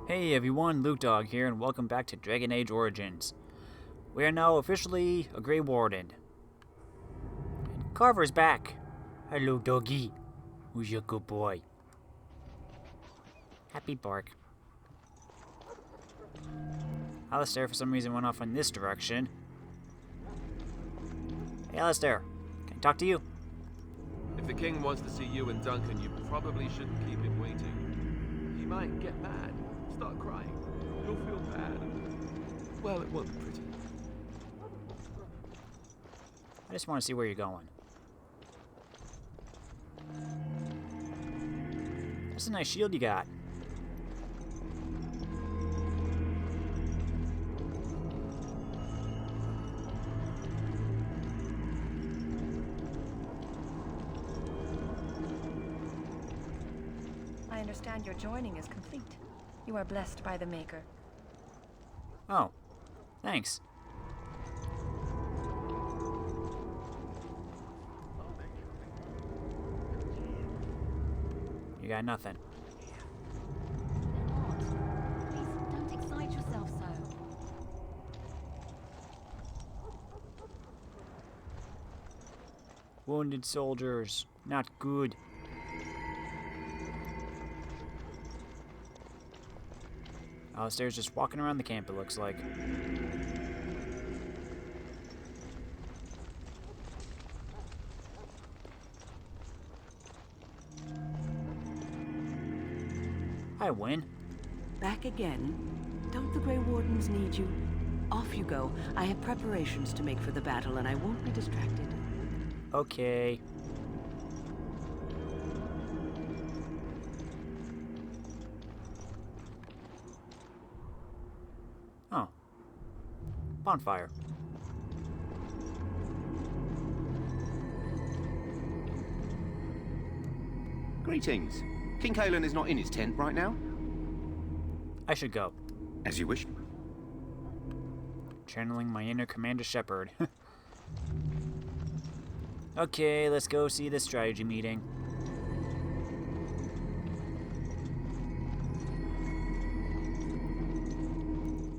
Hey everyone, Luke Dog here, and welcome back to Dragon Age Origins. We are now officially a Grey Warden. And Carver's back. Hello, doggy. Who's your good boy? Happy bark. Alistair, for some reason, went off in this direction. Hey, Alistair. Can I talk to you? If the king wants to see you and Duncan, you probably shouldn't keep him waiting. He might get mad, start crying. You'll feel bad. Well, it won't be pretty. I just want to see where you're going. That's a nice shield you got. I understand your joining is complete. You are blessed by the Maker. Oh, thanks. You got nothing. Please don't excite yourself so. Wounded soldiers. Not good. Alistair's just walking around the camp, it looks like. I win. Back again? Don't the Grey Wardens need you? Off you go. I have preparations to make for the battle, and I won't be distracted. Okay. Oh. Bonfire. Greetings. King Aedan is not in his tent right now? I should go. As you wish. Channeling my inner Commander Shepard. Okay, let's go see the strategy meeting.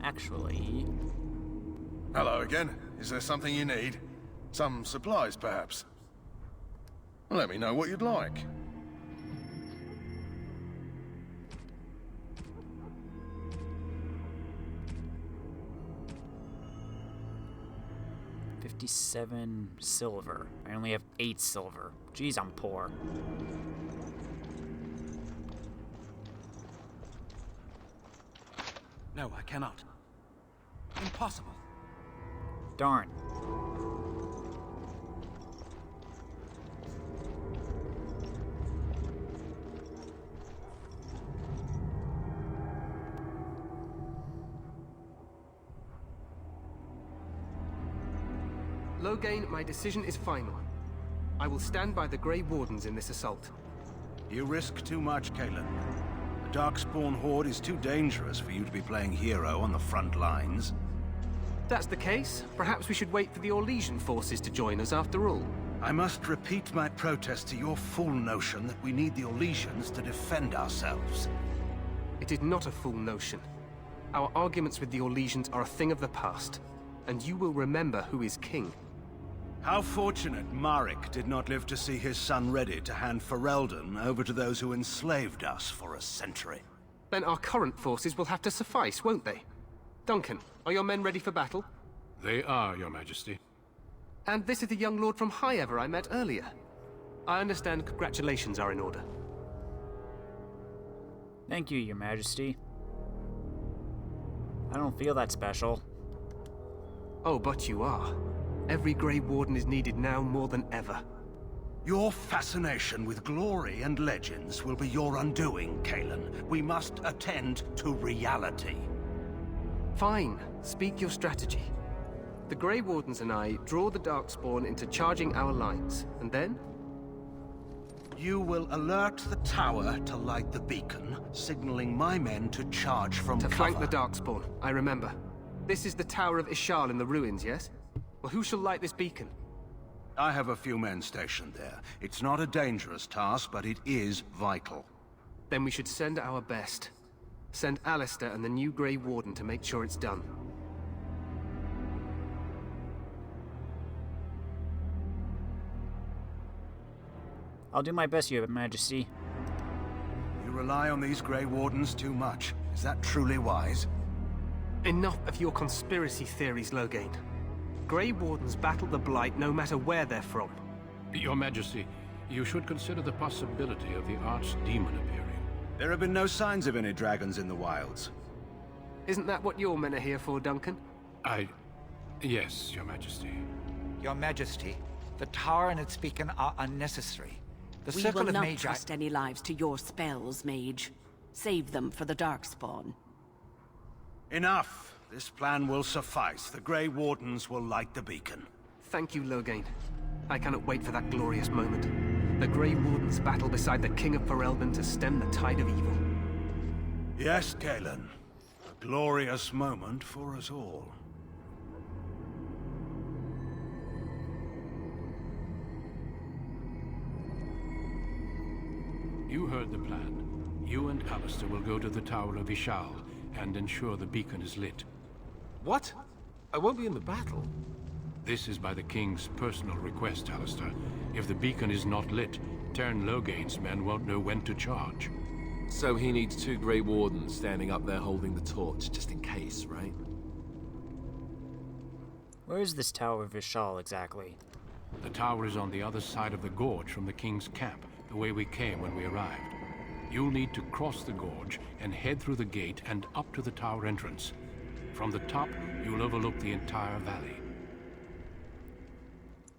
Actually... Hello again. Is there something you need? Some supplies, perhaps? Let me know what you'd like. $57 silver. I only have 8 silver. Jeez, I'm poor. No, I cannot. Impossible. Darn. Loghain, my decision is final. I will stand by the Grey Wardens in this assault. You risk too much, Aedan. The darkspawn horde is too dangerous for you to be playing hero on the front lines. If that's the case, perhaps we should wait for the Orlesian forces to join us after all. I must repeat my protest to your fool notion that we need the Orlesians to defend ourselves. It is not a fool notion. Our arguments with the Orlesians are a thing of the past, and you will remember who is king. How fortunate Marek did not live to see his son ready to hand Ferelden over to those who enslaved us for a century. Then our current forces will have to suffice, won't they? Duncan, are your men ready for battle? They are, Your Majesty. And this is the young lord from High Ever I met earlier. I understand congratulations are in order. Thank you, Your Majesty. I don't feel that special. Oh, but you are. Every Grey Warden is needed now more than ever. Your fascination with glory and legends will be your undoing, Aedan. We must attend to reality. Fine. Speak your strategy. The Grey Wardens and I draw the darkspawn into charging our lines, and then? You will alert the tower to light the beacon, signaling my men to charge from cover. To flank the darkspawn, I remember. This is the Tower of Ishal in the ruins, yes? Well, who shall light this beacon? I have a few men stationed there. It's not a dangerous task, but it is vital. Then we should send our best. Send Alistair and the new Grey Warden to make sure it's done. I'll do my best, Your Majesty. You rely on these Grey Wardens too much. Is that truly wise? Enough of your conspiracy theories, Loghain. Grey Wardens battle the Blight no matter where they're from. Your Majesty, you should consider the possibility of the archdemon appearing. There have been no signs of any dragons in the wilds. Isn't that what your men are here for, Duncan? Yes, Your Majesty. Your Majesty, the tower and its beacon are unnecessary. The We circle will of not Magi... trust any lives to your spells, mage. Save them for the darkspawn. Enough! This plan will suffice. The Grey Wardens will light the beacon. Thank you, Loghain. I cannot wait for that glorious moment. The Grey Wardens battle beside the King of Ferelden to stem the tide of evil. Yes, Galen. A glorious moment for us all. You heard the plan. You and Alistair will go to the Tower of Ishal and ensure the beacon is lit. What? I won't be in the battle. This is by the King's personal request, Alistair. If the beacon is not lit, Tern Loghain's men won't know when to charge. So he needs 2 Grey Wardens standing up there holding the torch, just in case, right? Where is this Tower of Ishal exactly? The tower is on the other side of the gorge from the King's camp, the way we came when we arrived. You'll need to cross the gorge and head through the gate and up to the tower entrance. From the top, you'll overlook the entire valley.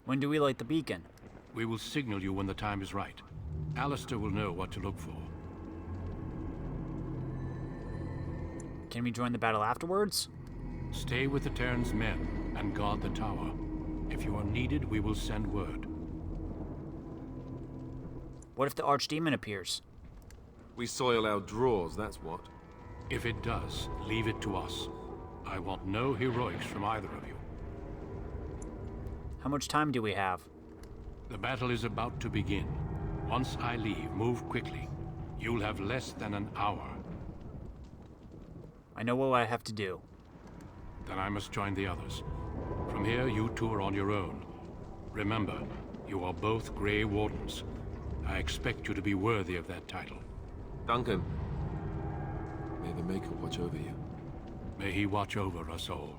When do we light the beacon? We will signal you when the time is right. Alistair will know what to look for. Can we join the battle afterwards? Stay with the Terran's men and guard the tower. If you are needed, we will send word. What if the archdemon appears? We soil our drawers, that's what. If it does, leave it to us. I want no heroics from either of you. How much time do we have? The battle is about to begin. Once I leave, move quickly. You'll have less than an hour. I know what I have to do. Then I must join the others. From here, you two are on your own. Remember, you are both Grey Wardens. I expect you to be worthy of that title. Duncan, may the Maker watch over you. May he watch over us all.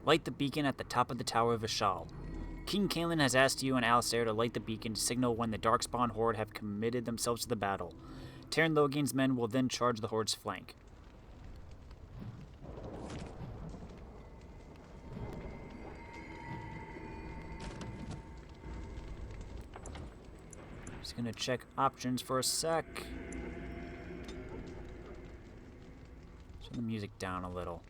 Light the beacon at the top of the Tower of Ishal. King Cailan has asked you and Alistair to light the beacon to signal when the Darkspawn Horde have committed themselves to the battle. Tern Loghain's men will then charge the Horde's flank. Just gonna check options for a sec. Turn the music down a little.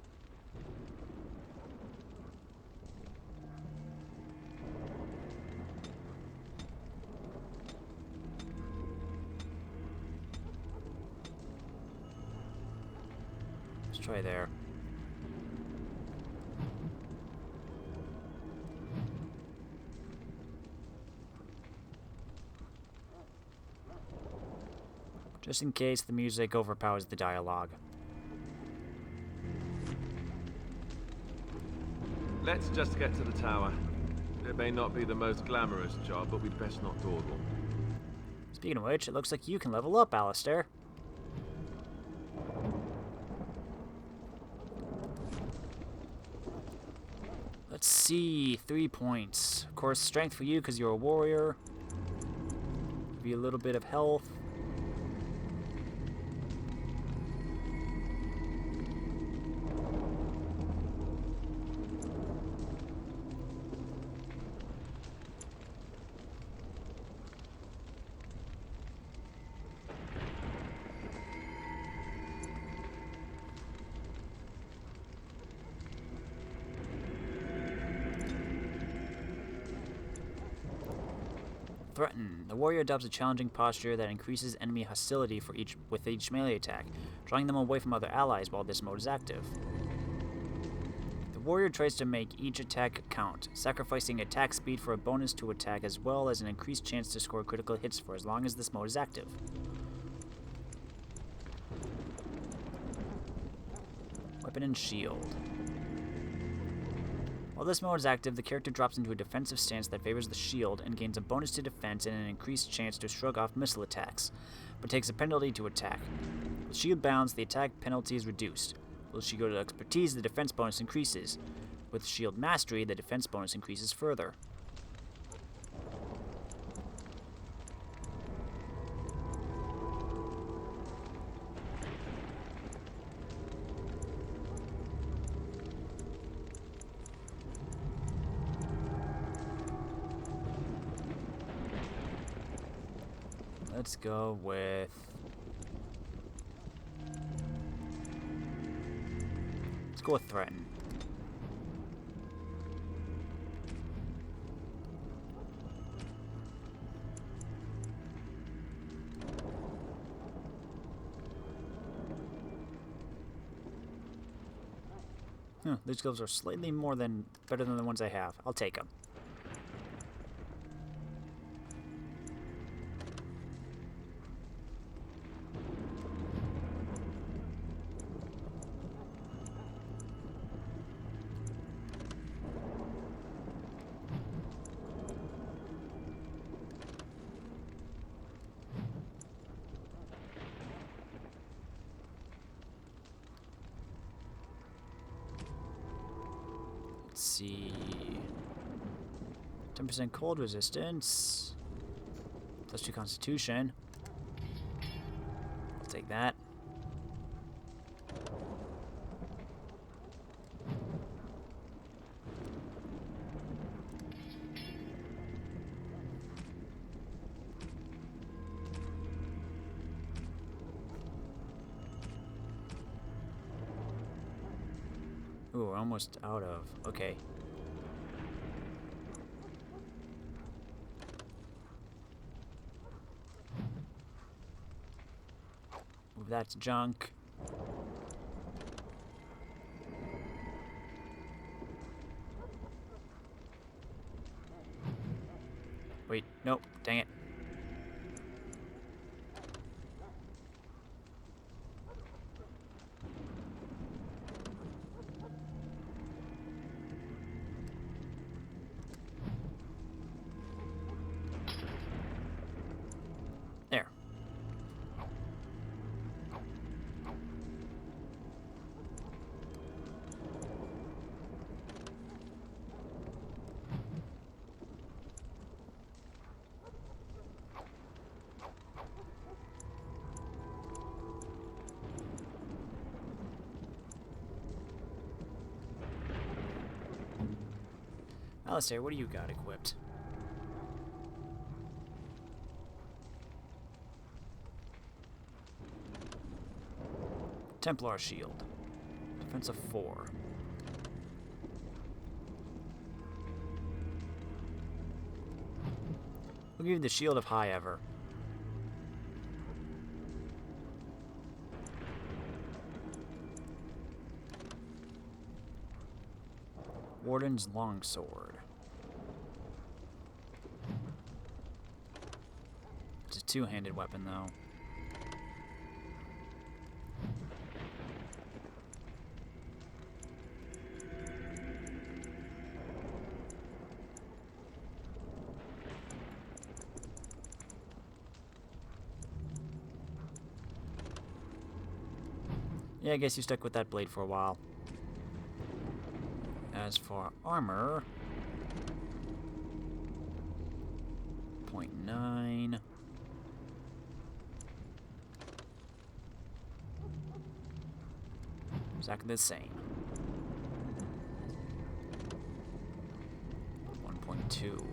Let's try there. Just in case the music overpowers the dialogue. Let's just get to the tower. It may not be the most glamorous job, but we'd best not dawdle. Speaking of which, it looks like you can level up, Alistair. Let's see, 3 points. Of course, strength for you because you're a warrior. Give you a little bit of health. Threaten. The warrior adopts a challenging posture that increases enemy hostility with each melee attack, drawing them away from other allies while this mode is active. The warrior tries to make each attack count, sacrificing attack speed for a bonus to attack as well as an increased chance to score critical hits for as long as this mode is active. Weapon and shield. While this mode is active, the character drops into a defensive stance that favors the shield and gains a bonus to defense and an increased chance to shrug off missile attacks, but takes a penalty to attack. With shield bounds, the attack penalty is reduced. With shield expertise, the defense bonus increases. With shield mastery, the defense bonus increases further. Let's go with... Let's go with Threaten. These gloves are slightly better than the ones I have. I'll take them. Let's see. 10% cold resistance. +2 constitution. I'll take that. Ooh, we're almost out of... Okay. Move that to junk. Wait, nope, dang it. There. Alistair, what do you got equipped? Templar shield. Defense of 4. We'll give you the shield of high ever. Warden's longsword. It's a two-handed weapon, though. Yeah, I guess you stuck with that blade for a while. As for armor, 0.9. Exactly the same. 1.2.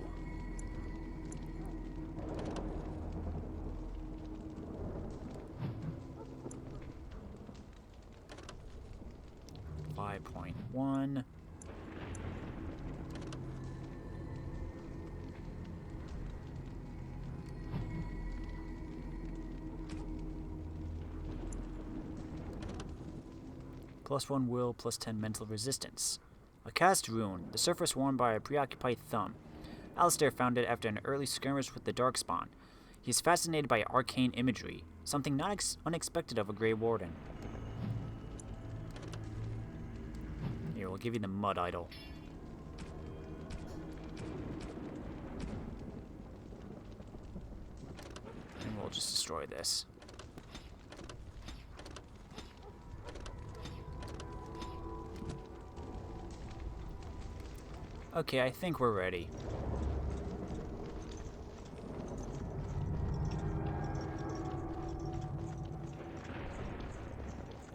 .1. +1 will, +10 mental resistance. A cast rune, the surface worn by a preoccupied thumb. Alistair found it after an early skirmish with the darkspawn. He's fascinated by arcane imagery, something not unexpected of a Grey Warden. Here, we'll give you the mud idol. And we'll just destroy this. Okay, I think we're ready.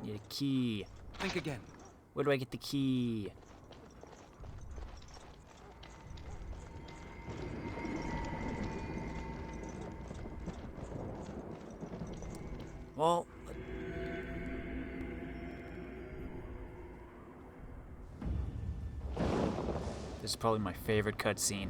Need a key. Think again. Where do I get the key? Well... This is probably my favorite cutscene.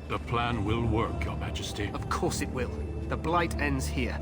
The plan will work, Your Majesty. Of course it will. The blight ends here.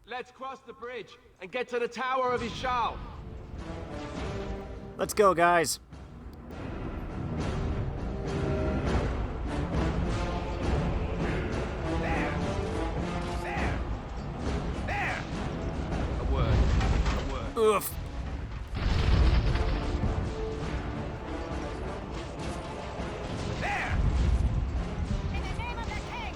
Let's cross the bridge and get to the Tower of Ishal. Let's go, guys. There! A word. Oof. There! In the name of the king!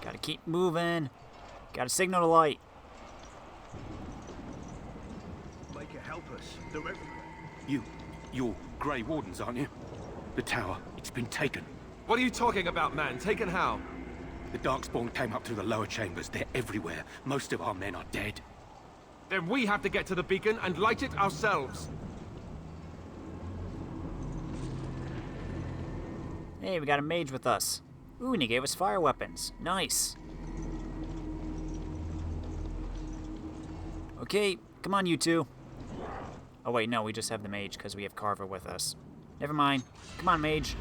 Gotta keep moving. Gotta signal the light. Make it help us. They're everywhere. You're Grey Wardens, aren't you? The tower, it's been taken. What are you talking about, man? Taken how? The darkspawn came up through the lower chambers. They're everywhere. Most of our men are dead. Then we have to get to the beacon and light it ourselves. Hey, we got a mage with us. Ooh, and he gave us fire weapons. Nice. Okay, come on, you two. Oh, wait, no, we just have the mage because we have Carver with us. Never mind. Come on, mage.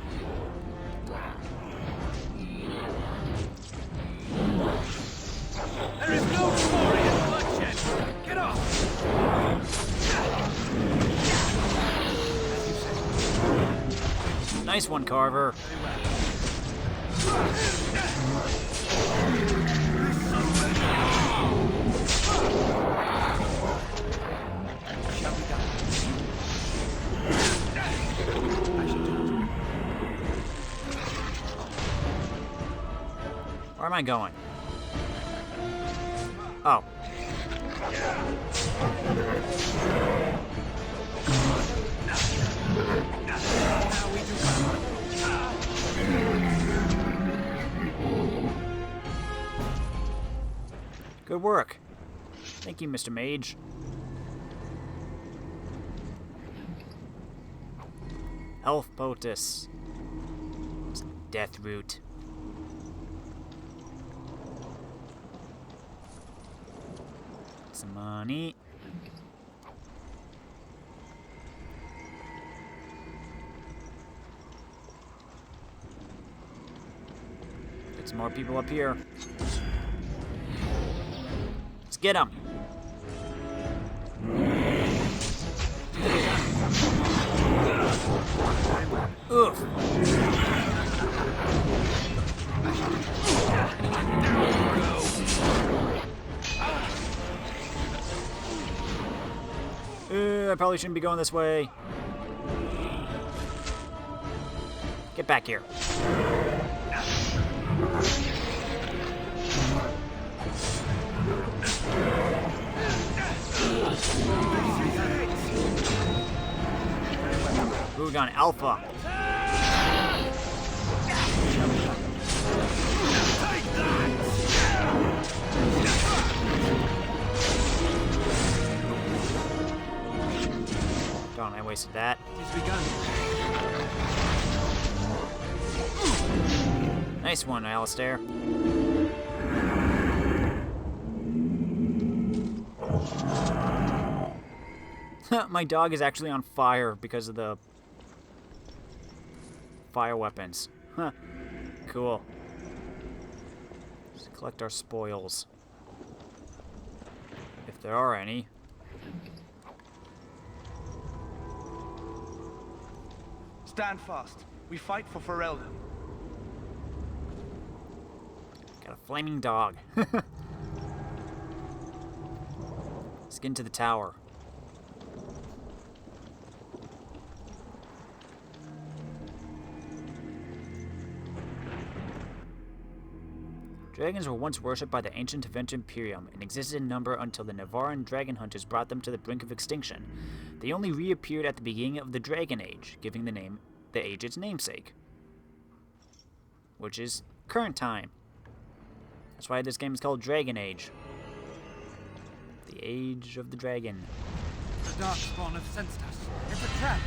There is no glory in bloodshed! Get off! Nice one, Carver. Where am I going? Oh. Good work. Thank you, Mr. Mage. Health potus. Death root. Some money. Get some more people up here. Let's get them. Oof. I probably shouldn't be going this way. Get back here. Loghain Alpha. Darn, I wasted that. Nice one, Alistair. My dog is actually on fire because of the fire weapons. Huh. Cool. Let's collect our spoils. If there are any. Stand fast. We fight for Ferelden. Got a flaming dog. Let's get into the tower. Dragons were once worshipped by the ancient Vent Imperium and existed in number until the Navaran dragon hunters brought them to the brink of extinction. They only reappeared at the beginning of the Dragon Age, giving the age its namesake, which is current time. That's why this game is called Dragon Age. The Age of the Dragon. The darkspawn have sensed us. It's a trap.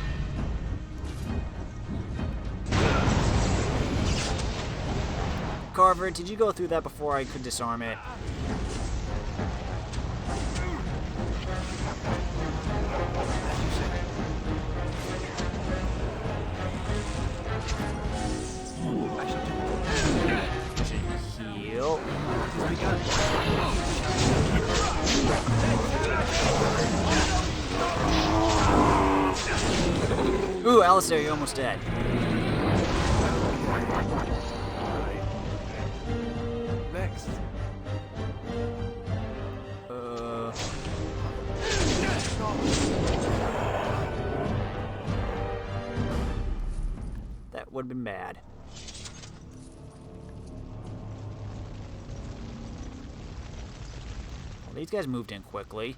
Carver, did you go through that before I could disarm it? Heal. Ooh, Alistair, you're almost dead. Next. That would have been bad. Well, these guys moved in quickly.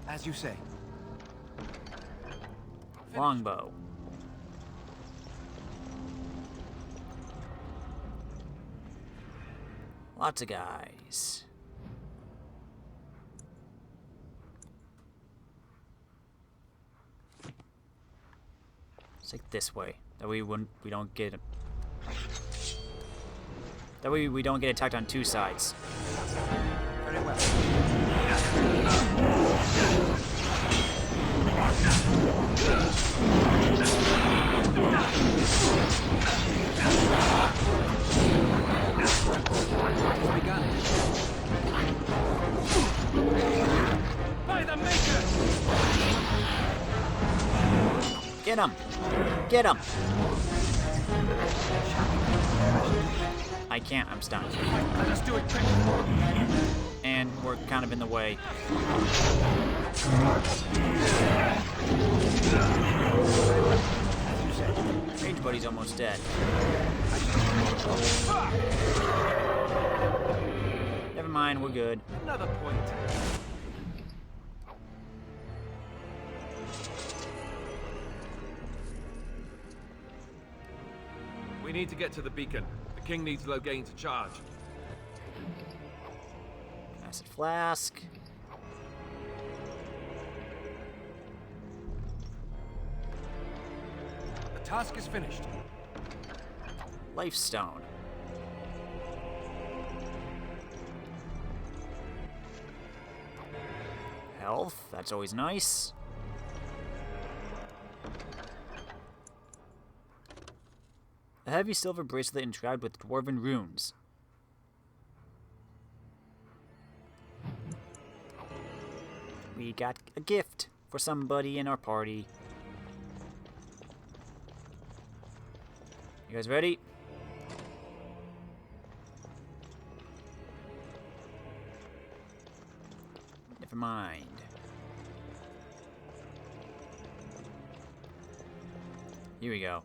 As you say. Longbow. Lots of guys. Let's take this way. That way we don't get. That way we don't get attacked on two sides. Very well. By the Maker! Get him! Get him! I can't, I'm stunned. Let us do it quick. And we're kind of in the way. Rage Buddy's almost dead. Never mind, we're good. Another point. We need to get to the beacon. The king needs Loghain to charge. Acid flask. The task is finished. Lifestone. Health, that's always nice. A heavy silver bracelet inscribed with dwarven runes. We got a gift for somebody in our party. You guys ready? Never mind. Here we go.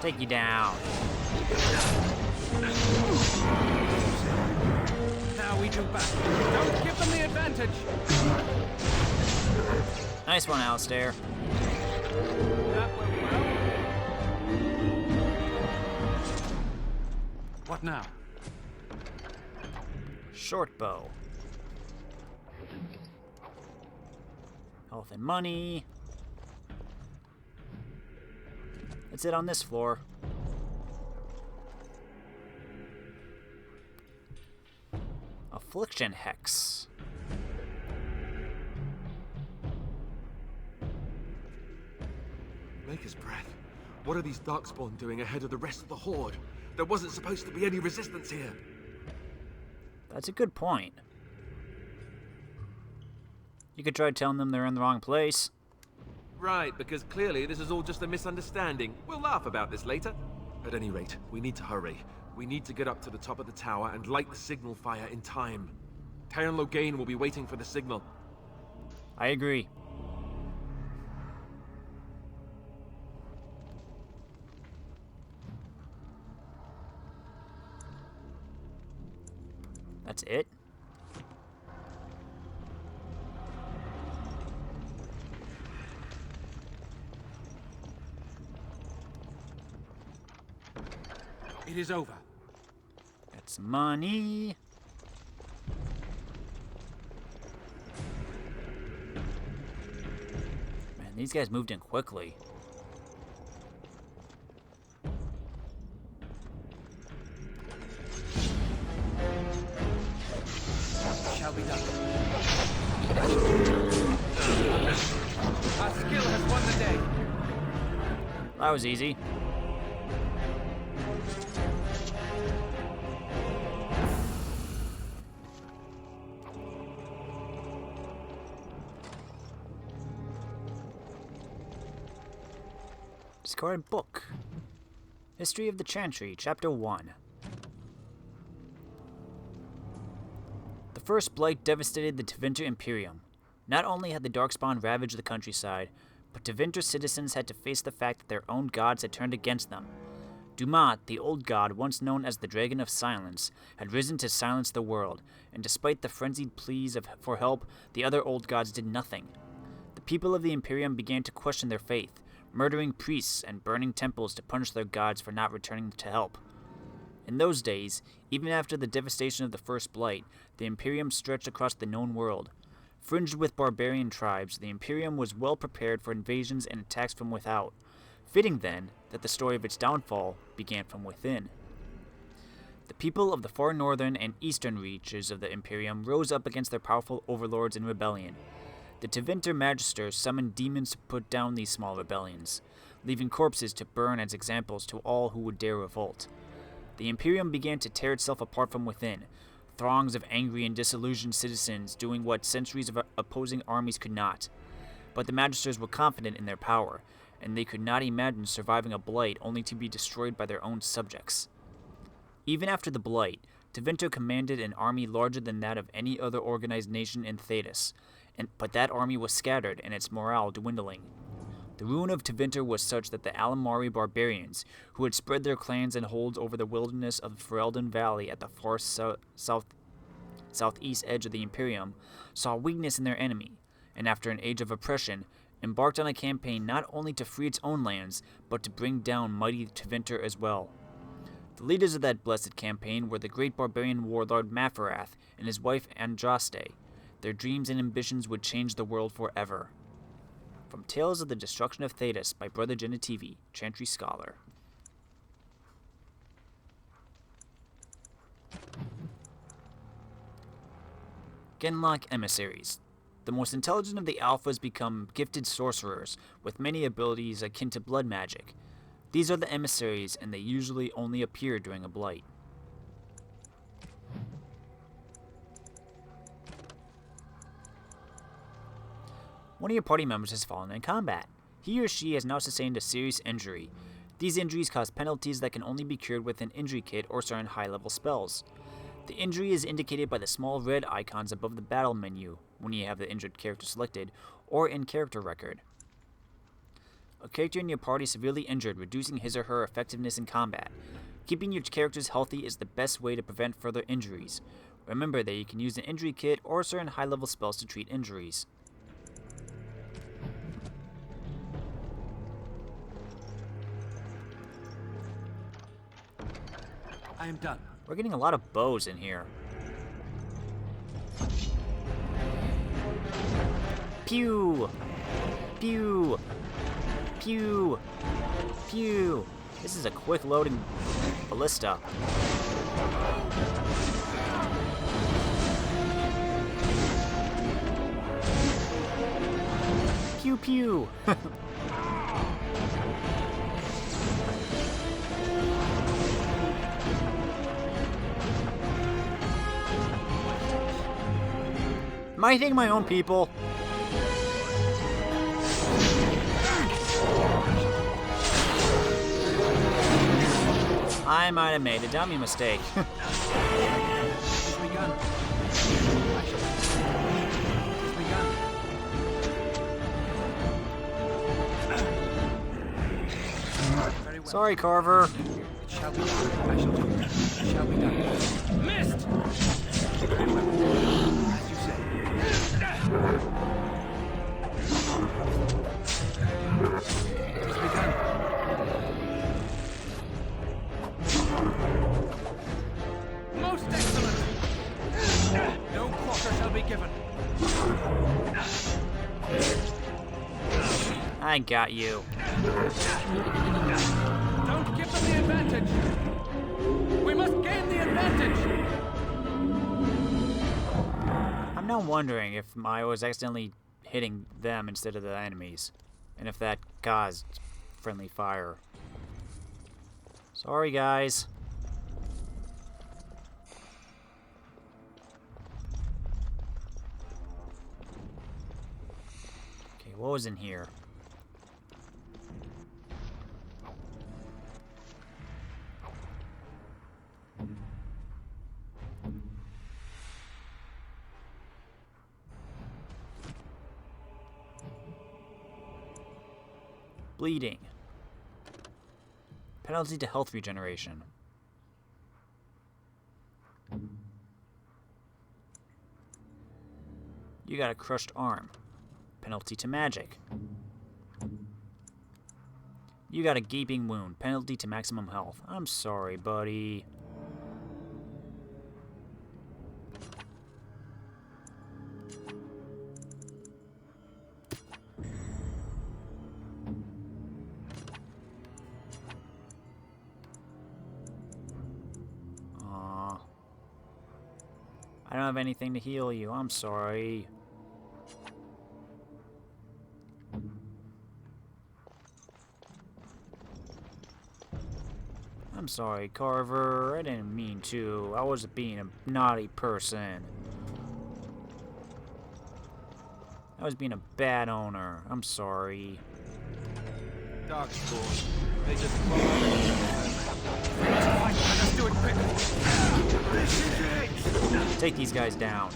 Take you down. Now we do battle. Don't give them the advantage. Nice one, Alistair. That went well. What now? Short bow. Health and money. That's it on this floor. Affliction Hex. Maker's breath. What are these darkspawn doing ahead of the rest of the horde? There wasn't supposed to be any resistance here. That's a good point. You could try telling them they're in the wrong place. Right, because clearly this is all just a misunderstanding. We'll laugh about this later. At any rate, we need to hurry. We need to get up to the top of the tower and light the signal fire in time. Taron Loghain will be waiting for the signal. I agree. That's it? It is over. That's money. Man, these guys moved in quickly. Shall be done. Our skill has won the day. That was easy. Discarded book. History of the Chantry, Chapter 1. The first blight devastated the Tevinter Imperium. Not only had the Darkspawn ravaged the countryside, but Tevinter citizens had to face the fact that their own gods had turned against them. Dumat, the old god, once known as the Dragon of Silence, had risen to silence the world, and despite the frenzied pleas for help, the other old gods did nothing. The people of the Imperium began to question their faith, murdering priests and burning temples to punish their gods for not returning to help. In those days, even after the devastation of the First Blight, the Imperium stretched across the known world. Fringed with barbarian tribes, the Imperium was well prepared for invasions and attacks from without. Fitting, then, that the story of its downfall began from within. The people of the far northern and eastern reaches of the Imperium rose up against their powerful overlords in rebellion. The Tevinter Magisters summoned demons to put down these small rebellions, leaving corpses to burn as examples to all who would dare revolt. The Imperium began to tear itself apart from within, throngs of angry and disillusioned citizens doing what centuries of opposing armies could not. But the Magisters were confident in their power, and they could not imagine surviving a blight only to be destroyed by their own subjects. Even after the Blight, Tevinter commanded an army larger than that of any other organized nation in Thedas, but that army was scattered and its morale dwindling. The ruin of Tevinter was such that the Alamari barbarians, who had spread their clans and holds over the wilderness of the Ferelden Valley at the far southeast edge of the Imperium, saw weakness in their enemy, and after an age of oppression, embarked on a campaign not only to free its own lands, but to bring down mighty Tevinter as well. The leaders of that blessed campaign were the great barbarian warlord Mafarath and his wife Andraste. Their dreams and ambitions would change the world forever. From Tales of the Destruction of Thedas by Brother Genetivi, Chantry Scholar. Genlock Emissaries. The most intelligent of the Alphas become gifted sorcerers, with many abilities akin to blood magic. These are the emissaries, and they usually only appear during a blight. One of your party members has fallen in combat. He or she has now sustained a serious injury. These injuries cause penalties that can only be cured with an injury kit or certain high-level spells. The injury is indicated by the small red icons above the battle menu, when you have the injured character selected, or in character record. A character in your party severely injured, reducing his or her effectiveness in combat. Keeping your characters healthy is the best way to prevent further injuries. Remember that you can use an injury kit or certain high-level spells to treat injuries. I am done. We're getting a lot of bows in here. Pew! Pew! Pew! Pew! This is a quick loading ballista. Pew pew! Am I hitting my own people? I might have made a dummy mistake. Sorry, Carver. It shall be done. I shall do it. It shall be done. Missed! As you say. It is begun. Most excellent! No quarter shall be given. I got you. Don't give them the advantage! We must gain the advantage! I'm now wondering if I was accidentally hitting them instead of the enemies, and if that caused friendly fire. Sorry, guys. Okay, what was in here? Bleeding. Penalty to health regeneration. You got a crushed arm. Penalty to magic. You got a gaping wound. Penalty to maximum health. I'm sorry, buddy. Aw. I don't have anything to heal you. I'm sorry. I'm sorry, Carver. I didn't mean to. I was being a naughty person. I was being a bad owner. I'm sorry. Darkspawn. They just fall. Let's do it quickly. This is it. Take these guys down.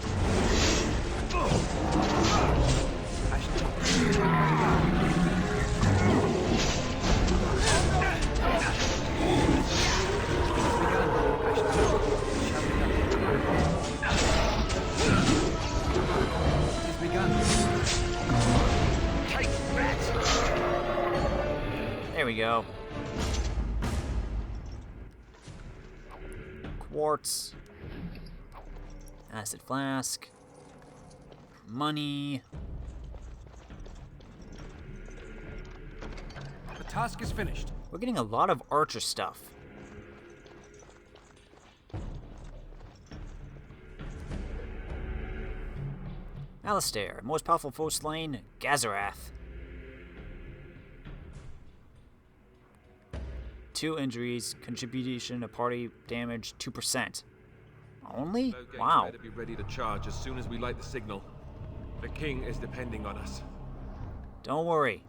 There we go. Quartz. Acid flask. Money. The task is finished. We're getting a lot of archer stuff. Alistair, most powerful foe slain, Gazarath. 2 injuries, contribution to party damage 2%. Only? Loghain Wow. better be ready to charge as soon as we light the signal. The king is depending on us. Don't worry.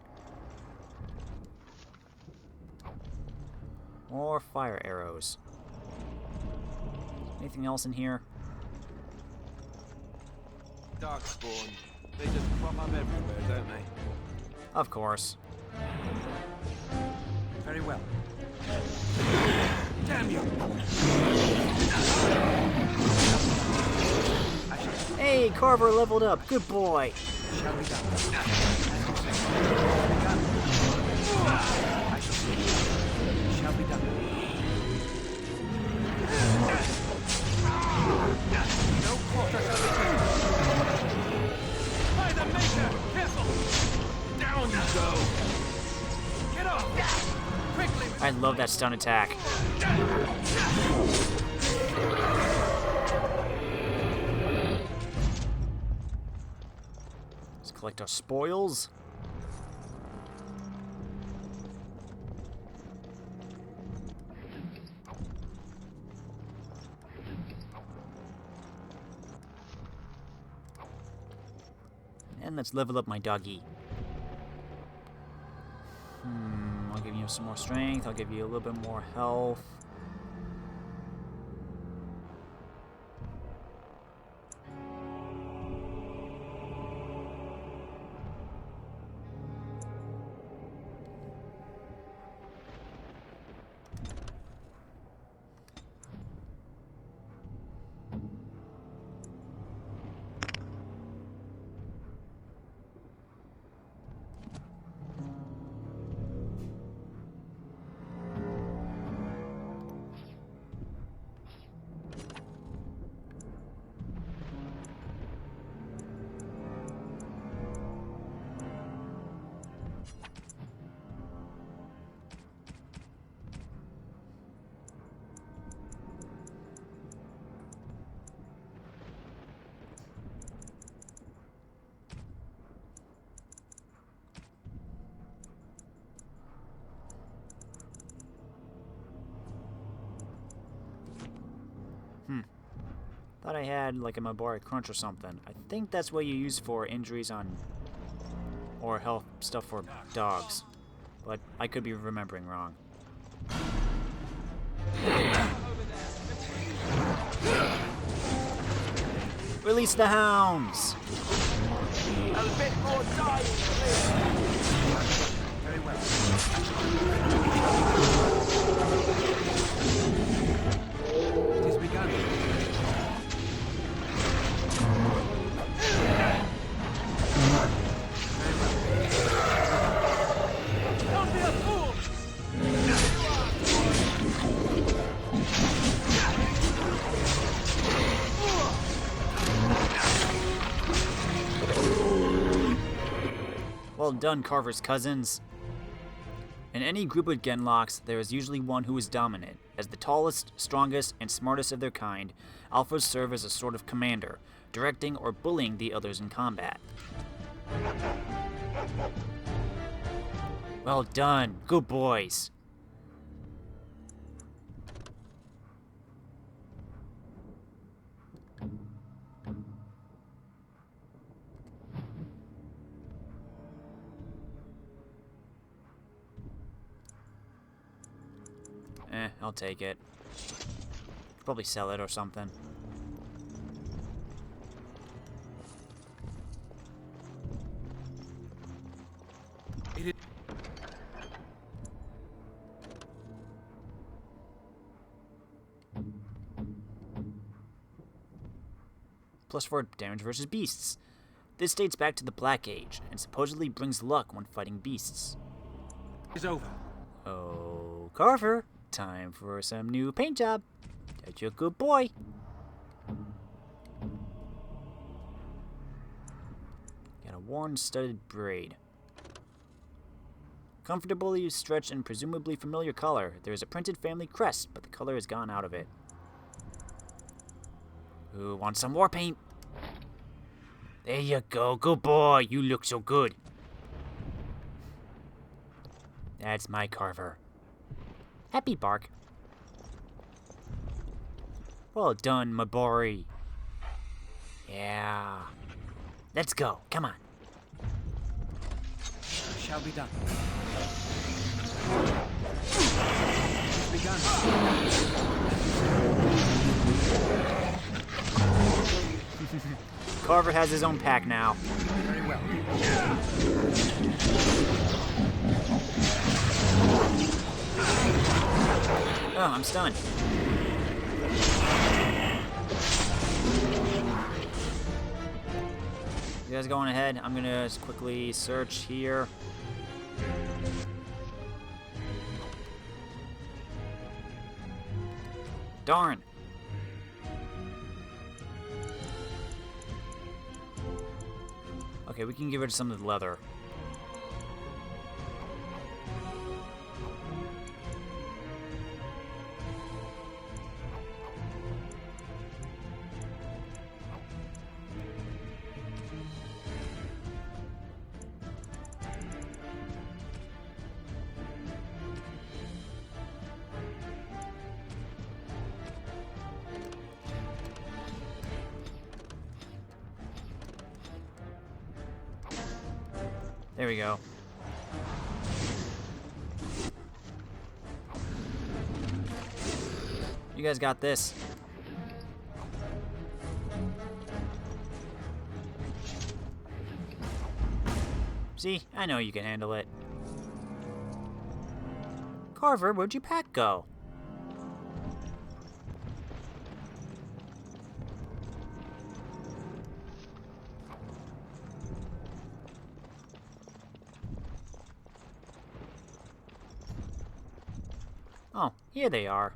More fire arrows. Anything else in here? Darkspawn. They just crop up everywhere, don't they? Of course. Very well. Damn you! Hey, Carver leveled up. Good boy. Shall be done. Shall be done. No quarter shall be taken. By the Maker! Careful! Down you go! Get off! Quickly! I love that stun attack. Let's collect our spoils. And let's level up my doggy. I'll give you some more strength. I'll give you a little bit more health. Thought I had like a mabari crunch or something. I think that's what you use for injuries on or health stuff for dogs. But I could be remembering wrong. Release the hounds! A bit more dying, please. Very well. It is begun. Well done, Carver's cousins. In any group of Genlocks, there is usually one who is dominant. As the tallest, strongest, and smartest of their kind, Alphas serve as a sort of commander, directing or bullying the others in combat. Well done. Good boys. I'll take it. Probably sell it or something. +4 damage versus beasts. This dates back to the Black Age, and supposedly brings luck when fighting beasts. It's over. Oh, Carver, time for some new paint job. That's your good boy. Got a worn studded braid. Comfortably stretched and presumably familiar color. There is a printed family crest, but the color has gone out of it. Who wants some more paint? There you go. Good boy. You look so good. That's my Carver. Happy bark. Well done, mabari. Yeah. Let's go. Come on. Shall be done. Begun. Carver has his own pack now. Very well. Oh, I'm stunned. You guys going ahead? I'm gonna just quickly search here. Darn. Okay, we can give it some of the leather. There we go. You guys got this. See, I know you can handle it. Carver, where'd your pack go? Oh, here they are.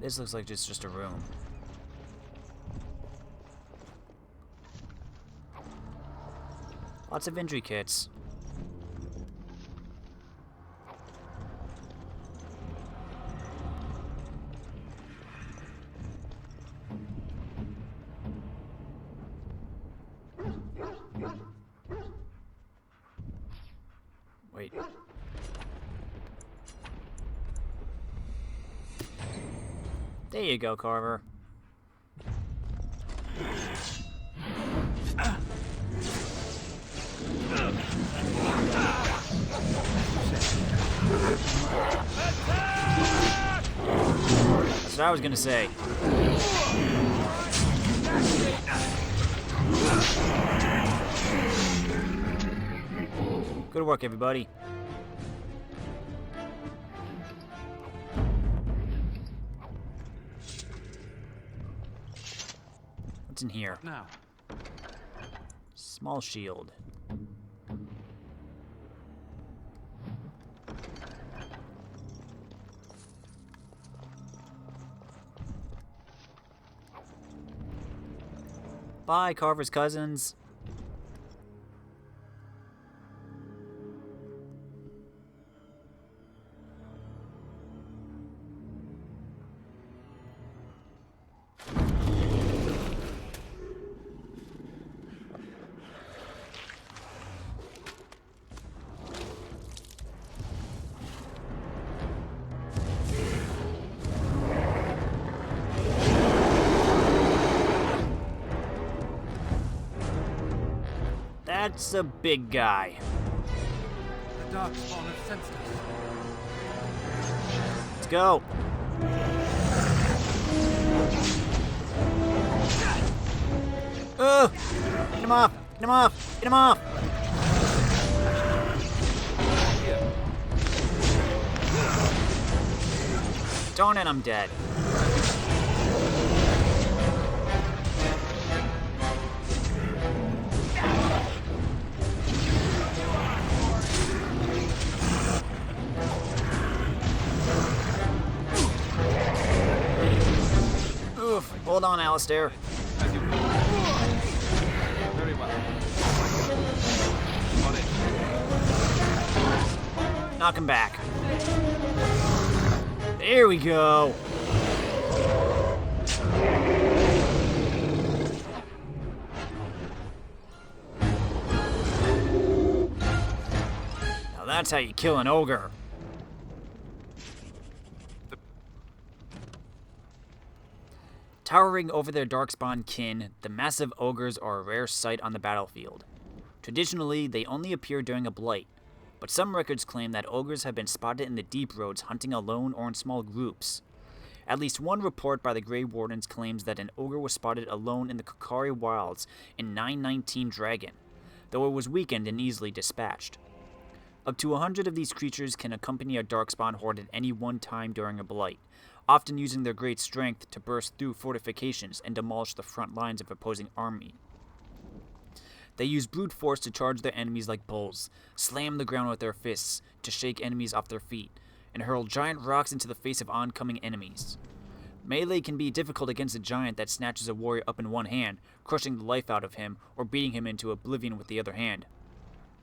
This looks like it's just a room. Lots of injury kits. Wait. There you go, Carver. That's what I was gonna say. Good work, everybody. What's in here? Now. Small shield. Bye, Carver's cousins. That's a big guy. The darkspawn have sensed us. Let's go. Oh! Get him off! Get him off! Get him off! Darn it, I'm dead. Oof, hold on, Alistair. Very well. On it. Knock him back. There we go. Now that's how you kill an ogre. Towering over their darkspawn kin, the massive ogres are a rare sight on the battlefield. Traditionally, they only appear during a blight, but some records claim that ogres have been spotted in the deep roads hunting alone or in small groups. At least one report by the Grey Wardens claims that an ogre was spotted alone in the Kokari Wilds in 919 Dragon, though it was weakened and easily dispatched. Up to 100 of these creatures can accompany a darkspawn horde at any one time during a blight, often using their great strength to burst through fortifications and demolish the front lines of opposing army. They use brute force to charge their enemies like bulls, slam the ground with their fists to shake enemies off their feet, and hurl giant rocks into the face of oncoming enemies. Melee can be difficult against a giant that snatches a warrior up in one hand, crushing the life out of him or beating him into oblivion with the other hand,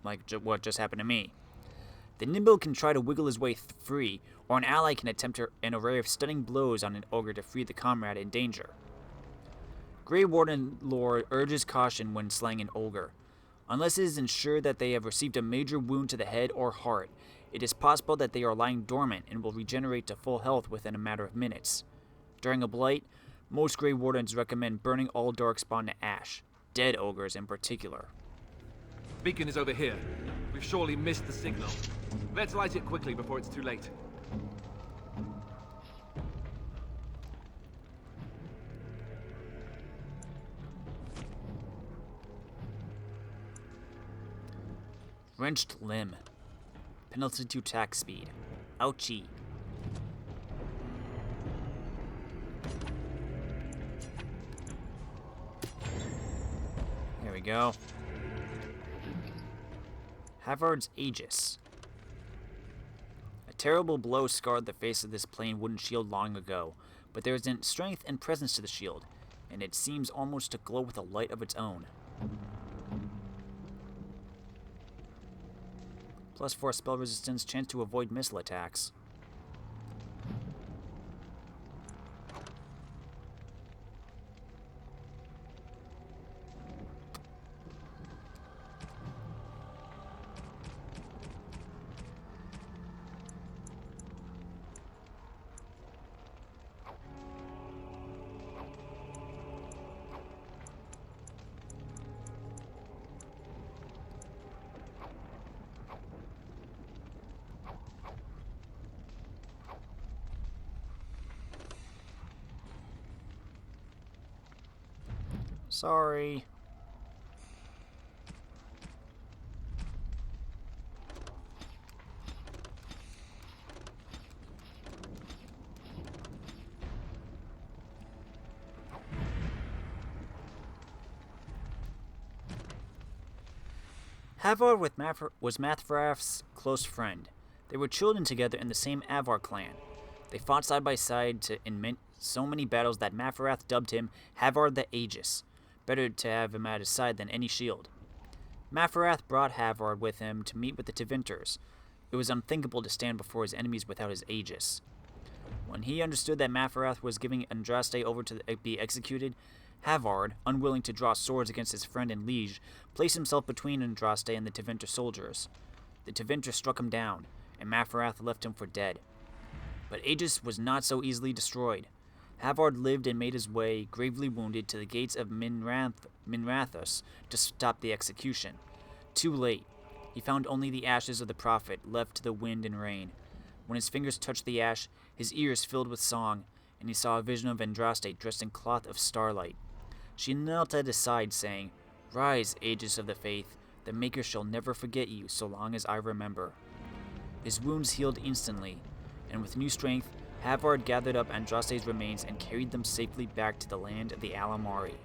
like what just happened to me. The nimble can try to wiggle his way free, or an ally can attempt an array of stunning blows on an ogre to free the comrade in danger. Grey Warden lore urges caution when slaying an ogre. Unless it is ensured that they have received a major wound to the head or heart, it is possible that they are lying dormant and will regenerate to full health within a matter of minutes. During a blight, most Grey Wardens recommend burning all darkspawn to ash, dead ogres in particular. Beacon is over here. We've surely missed the signal. Let's light it quickly before it's too late. Wrenched limb. Penalty to attack speed. Ouchie. There we go. Havard's Aegis. A terrible blow scarred the face of this plain wooden shield long ago, but there is a strength and presence to the shield, and it seems almost to glow with a light of its own. +4 spell resistance, chance to avoid missile attacks. Sorry. Havard was Mathrath's close friend. They were children together in the same Avar clan. They fought side by side in so many battles that Mathrath dubbed him Havard the Aegis. Better to have him at his side than any shield. Maferath brought Havard with him to meet with the Tevinters. It was unthinkable to stand before his enemies without his Aegis. When he understood that Maferath was giving Andraste over to be executed, Havard, unwilling to draw swords against his friend and liege, placed himself between Andraste and the Tevinter soldiers. The Tevinter struck him down, and Maferath left him for dead. But Aegis was not so easily destroyed. Havard lived and made his way, gravely wounded, to the gates of Minrathous to stop the execution. Too late. He found only the ashes of the prophet, left to the wind and rain. When his fingers touched the ash, his ears filled with song, and he saw a vision of Andraste dressed in cloth of starlight. She knelt at his side, saying, "Rise, Aegis of the faith, the Maker shall never forget you so long as I remember." His wounds healed instantly, and with new strength, Havard gathered up Andraste's remains and carried them safely back to the land of the Alamari.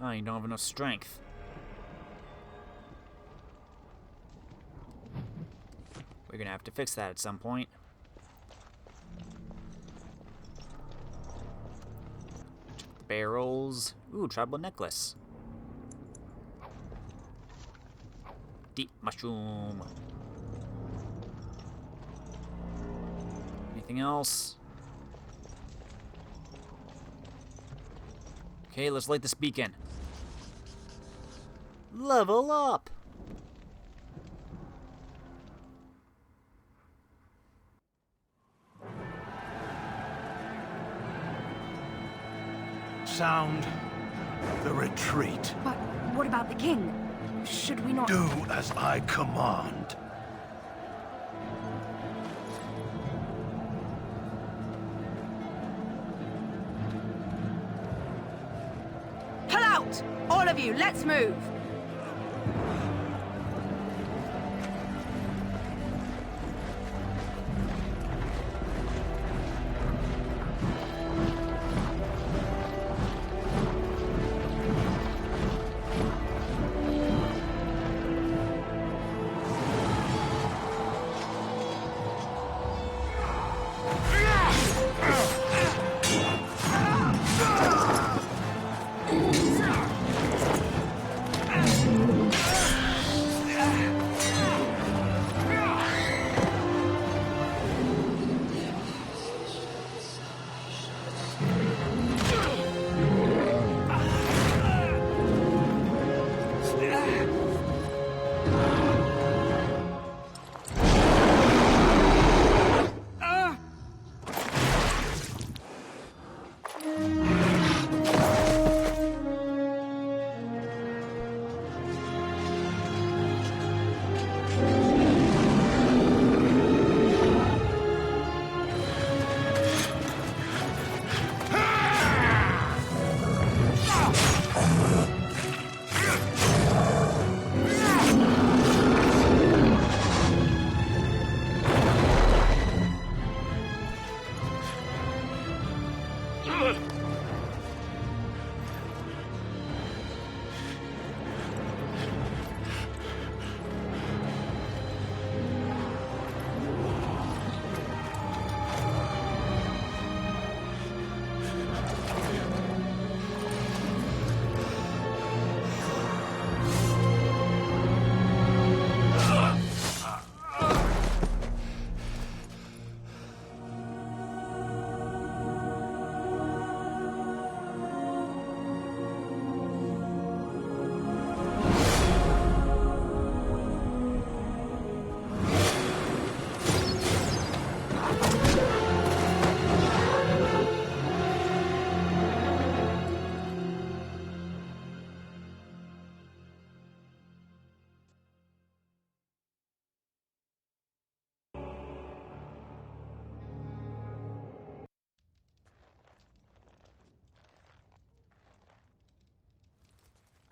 Oh, you don't have enough strength. We're gonna have to fix that at some point. Check the barrels. Ooh, tribal necklace. Deep mushroom. Anything else? Okay, let's light this beacon. Level up! Sound the retreat. But what about the king? Should we not... Do as I command. Pull out! All of you, let's move!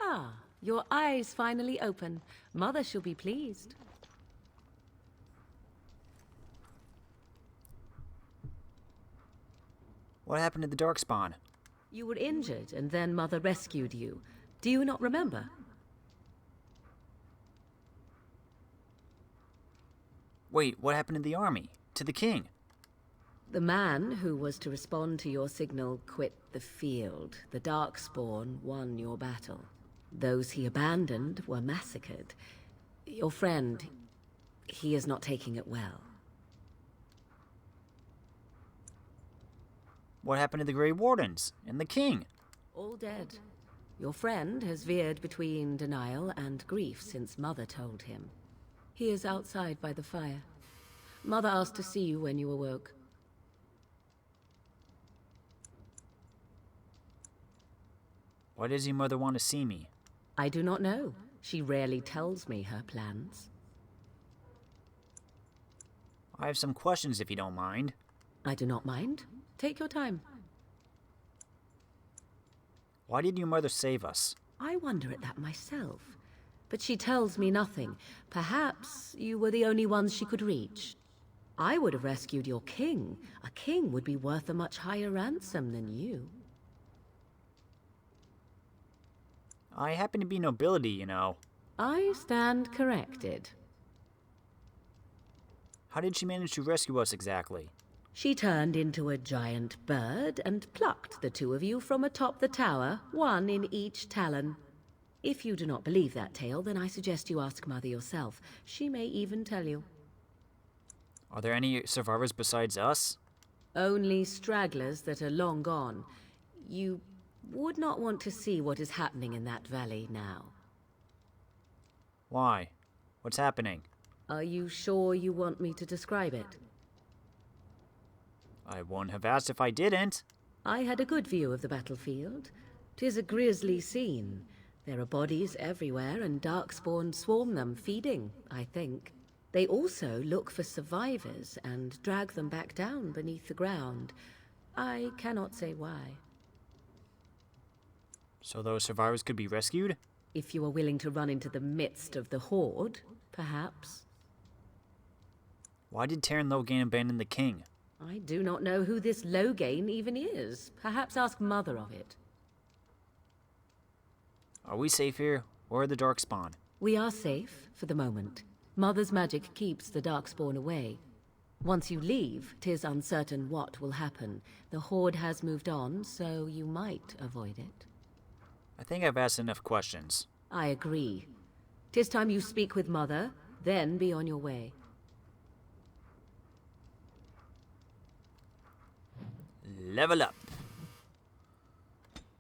Ah, your eyes finally open. Mother shall be pleased. What happened to the darkspawn? You were injured, and then Mother rescued you. Do you not remember? Wait, what happened to the army? To the king? The man who was to respond to your signal quit the field. The darkspawn won your battle. Those he abandoned were massacred. Your friend, he is not taking it well. What happened to the Grey Wardens and the king? All dead. Your friend has veered between denial and grief since Mother told him. He is outside by the fire. Mother asked to see you when you awoke. Why does your mother want to see me? I do not know. She rarely tells me her plans. I have some questions if you don't mind. I do not mind. Take your time. Why did your mother save us? I wonder at that myself. But she tells me nothing. Perhaps you were the only ones she could reach. I would have rescued your king. A king would be worth a much higher ransom than you. I happen to be nobility, you know. I stand corrected. How did she manage to rescue us exactly? She turned into a giant bird and plucked the two of you from atop the tower, one in each talon. If you do not believe that tale, then I suggest you ask Mother yourself. She may even tell you. Are there any survivors besides us? Only stragglers that are long gone. You would not want to see what is happening in that valley now. Why? What's happening? Are you sure you want me to describe it? I wouldn't have asked if I didn't. I had a good view of the battlefield. 'Tis a grisly scene. There are bodies everywhere, and darkspawn swarm them, feeding, I think. They also look for survivors and drag them back down beneath the ground. I cannot say why. So those survivors could be rescued? If you are willing to run into the midst of the horde, perhaps. Why did Loghain abandon the king? I do not know who this Loghain even is. Perhaps ask Mother of it. Are we safe here, or are the darkspawn? We are safe, for the moment. Mother's magic keeps the darkspawn away. Once you leave, 'tis uncertain what will happen. The horde has moved on, so you might avoid it. I think I've asked enough questions. I agree. 'Tis time you speak with Mother, then be on your way. Level up.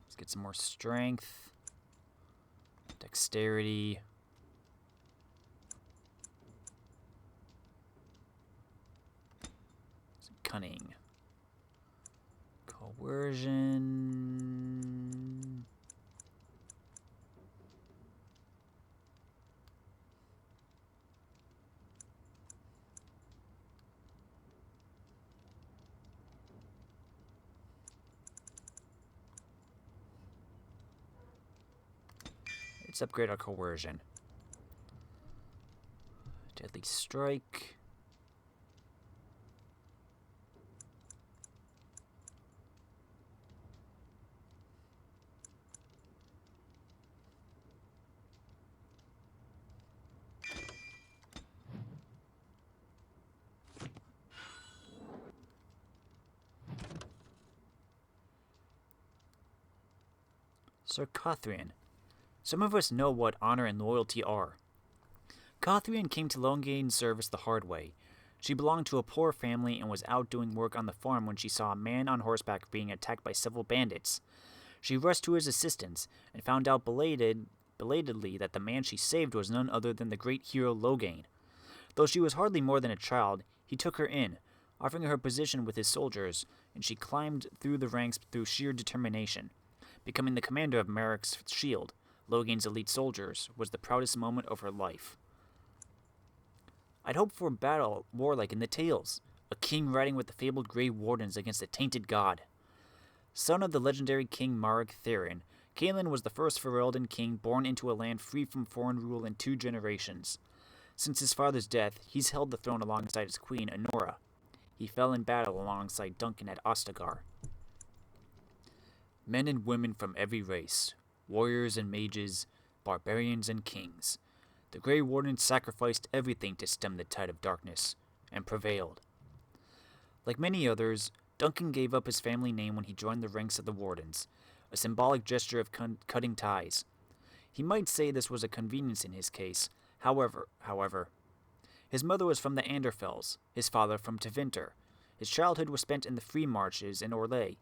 Let's get some more strength. Dexterity. Some cunning. Coercion. Let's upgrade our coercion. Deadly strike. Sir Cothrian. Some of us know what honor and loyalty are. Cothrian came to Loghain's service the hard way. She belonged to a poor family and was out doing work on the farm when she saw a man on horseback being attacked by several bandits. She rushed to his assistance and found out belatedly that the man she saved was none other than the great hero Loghain. Though she was hardly more than a child, he took her in, offering her position with his soldiers, and she climbed through the ranks through sheer determination. Becoming the commander of Merrick's shield, Loghain's elite soldiers, was the proudest moment of her life. I'd hoped for a battle warlike in the tales, a king riding with the fabled Grey Wardens against a tainted god. Son of the legendary King Marek Therin, Cailan was the first Ferelden king born into a land free from foreign rule in 2 generations. Since his father's death, he's held the throne alongside his queen, Anora. He fell in battle alongside Duncan at Ostagar. Men and women from every race, warriors and mages, barbarians and kings. The Grey Wardens sacrificed everything to stem the tide of darkness, and prevailed. Like many others, Duncan gave up his family name when he joined the ranks of the Wardens, a symbolic gesture of cutting ties. He might say this was a convenience in his case. However, his mother was from the Anderfells, his father from Tevinter. His childhood was spent in the Free Marches in Orlais.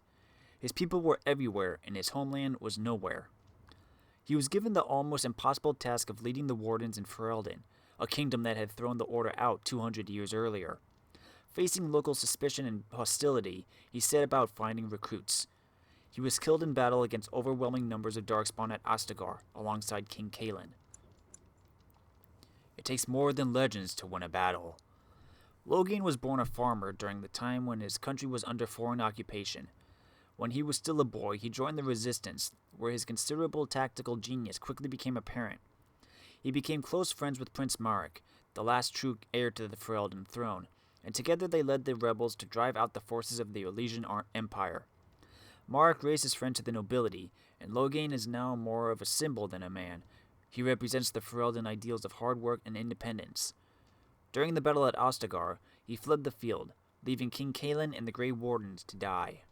His people were everywhere, and his homeland was nowhere. He was given the almost impossible task of leading the Wardens in Ferelden, a kingdom that had thrown the Order out 200 years earlier. Facing local suspicion and hostility, he set about finding recruits. He was killed in battle against overwhelming numbers of darkspawn at Ostagar, alongside King Cailan. It takes more than legends to win a battle. Loghain was born a farmer during the time when his country was under foreign occupation. When he was still a boy, he joined the Resistance, where his considerable tactical genius quickly became apparent. He became close friends with Prince Marek, the last true heir to the Ferelden throne, and together they led the rebels to drive out the forces of the Elysian Empire. Marek raised his friend to the nobility, and Loghain is now more of a symbol than a man. He represents the Ferelden ideals of hard work and independence. During the battle at Ostagar, he fled the field, leaving King Cailan and the Grey Wardens to die.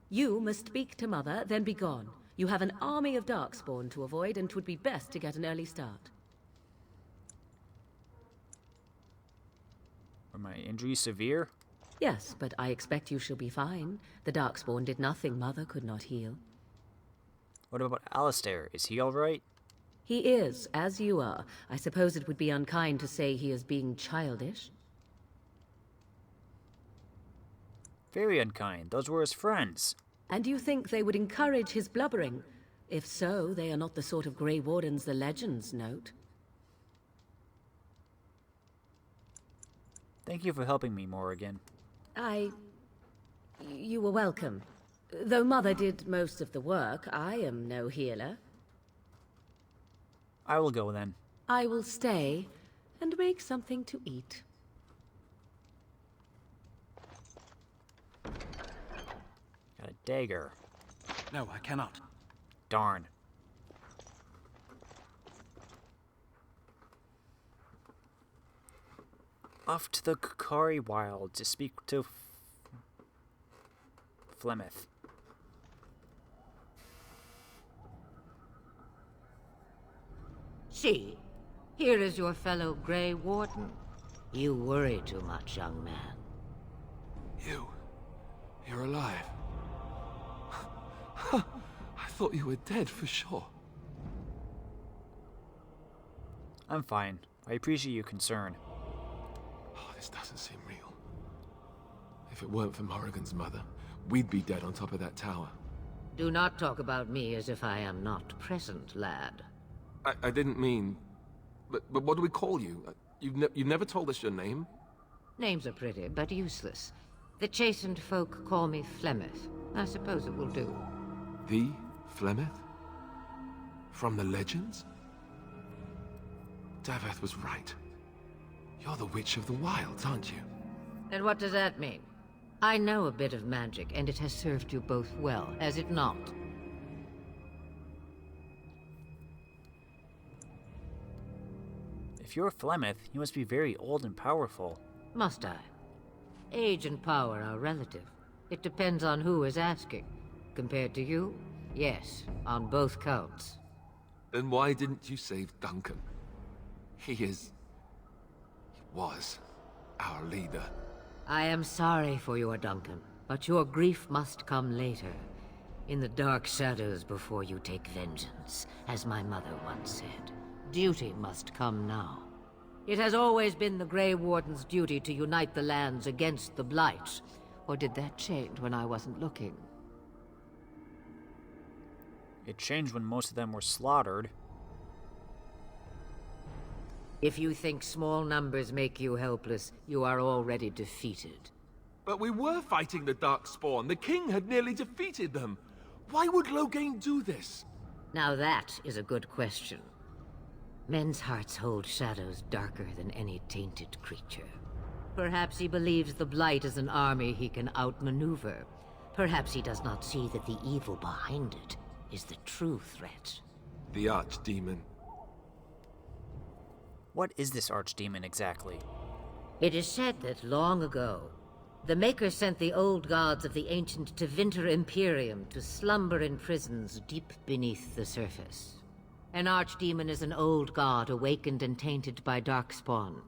You must speak to Mother, then be gone. You have an army of darkspawn to avoid, and 'twould be best to get an early start. Are my injuries severe? Yes, but I expect you shall be fine. The darkspawn did nothing Mother could not heal. What about Alistair? Is he alright? He is, as you are. I suppose it would be unkind to say he is being childish. Very unkind. Those were his friends. And you think they would encourage his blubbering? If so, they are not the sort of Grey Wardens the legends note. Thank you for helping me, Morrigan. You were welcome. Though Mother did most of the work, I am no healer. I will go then. I will stay and make something to eat. Got a dagger. No, I cannot. Darn. Off to the Kukari Wild to speak to Flemeth. See, here is your fellow Grey Warden. You worry too much, young man. You're alive. I thought you were dead for sure. I'm fine. I appreciate your concern. Oh, this doesn't seem real. If it weren't for Morrigan's mother, we'd be dead on top of that tower. Do not talk about me as if I am not present, lad. I didn't mean... But what do we call you? You've never told us your name? Names are pretty, but useless. The chastened folk call me Flemeth. I suppose it will do. The Flemeth? From the legends? Daveth was right. You're the Witch of the Wilds, aren't you? And what does that mean? I know a bit of magic, and it has served you both well, has it not? If you're Flemeth, you must be very old and powerful. Must I? Age and power are relative. It depends on who is asking. Compared to you, yes, on both counts. Then why didn't you save Duncan? He was our leader. I am sorry for your Duncan, but your grief must come later. In the dark shadows before you take vengeance, as my mother once said. Duty must come now. It has always been the Grey Warden's duty to unite the lands against the Blight. Or did that change when I wasn't looking? It changed when most of them were slaughtered. If you think small numbers make you helpless, you are already defeated. But we were fighting the Darkspawn. The king had nearly defeated them. Why would Loghain do this? Now that is a good question. Men's hearts hold shadows darker than any tainted creature. Perhaps he believes the Blight is an army he can outmaneuver. Perhaps he does not see that the evil behind it is the true threat. The Archdemon. What is this Archdemon exactly? It is said that long ago, the Maker sent the old gods of the ancient Tevinter Imperium to slumber in prisons deep beneath the surface. An Archdemon is an old god awakened and tainted by darkspawn.